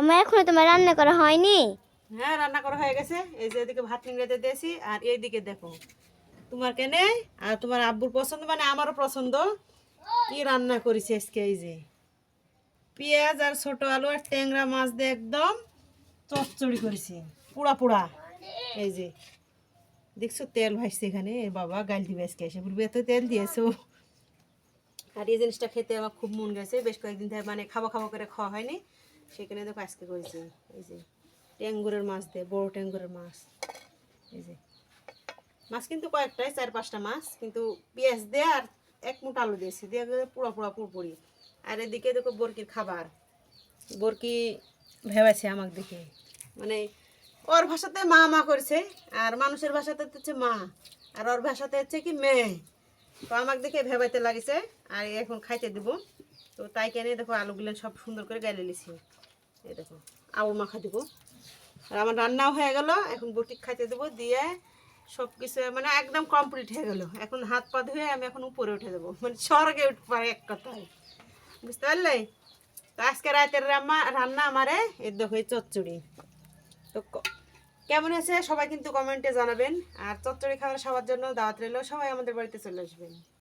আমার এখনো তোমার রান্না করা হয়নি। হ্যাঁ, রান্না করা হয়ে গেছে। এই যে এদিকে ভাত নিংড়াতে দিয়েছি, আর এইদিকে দেখো তোমার কেনে আর তোমার আব্বুর পছন্দ, মানে আমারও পছন্দ, কি রান্না করেছি আজকে। এই যে পেঁয়াজ আর ছোট আলু আর ট্যাংরা মাছ দিয়ে একদম চচ্চড়ি করেছি, পোড়া পোড়া। এই যে দেখছো তেল ভাসছে এখানে, এর বাবা গাল দিবে আজকে এসে, বলবে এত তেল দিয়েছো। আর এই জিনিসটা খেতে আমার খুব মন গেছে, বেশ কয়েকদিন ধরে মানে খাবো খাবো করে খাওয়া হয়নি, সেখানে দেখো আজকে করেছি। এই যে ট্যাঙ্গুরের মাছ দিয়ে, বড় ট্যাঙ্গুরের মাছ। এই যে মাছ কিন্তু কয়েকটাই, 4-5টা মাছ, কিন্তু পেঁয়াজ দিয়ে আর এক মুঠ আলু দিয়েছি, দিয়ে পুরো পুরো পুরোপুরি। আর এদিকে দেখো বরকির খাবার, বরকি ভেবেছে আমাকে দেখে, মানে ওর ভাষাতে মা মা করছে, আর মানুষের ভাষাতে হচ্ছে মা, আর ওর ভাষাতে হচ্ছে কি মেয়ে। তো আমাকে দেখে ভেবাইতে লাগিছে, আর এখন খাইতে দিব। তো তাই কেনে দেখো আলুগুলো সব সুন্দর করে গালে লিছি। এই দেখো আলু মাখা দিব, আর আমার রান্নাও হয়ে গেল। এখন বরকি খাইতে দেবো, দিয়ে সব কিছু মানে একদম কমপ্লিট হয়ে গেল। এখন হাত পা ধুয়ে আমি এখন উপরে উঠে দেবো, মানে স্বর্গে উঠতে পারে এক কথায়, বুঝতে পারলে। তো আজকে রাতের রান্না আমারে এই দেখো এই চচ্চড়ি। তো কেমন আছে সবাই কিন্তু কমেন্টে জানাবেন, আর চচ্চড়ি খাওয়ার সবার জন্য দাওয়াত রইল, সবাই আমাদের বাড়িতে চলে আসবেন।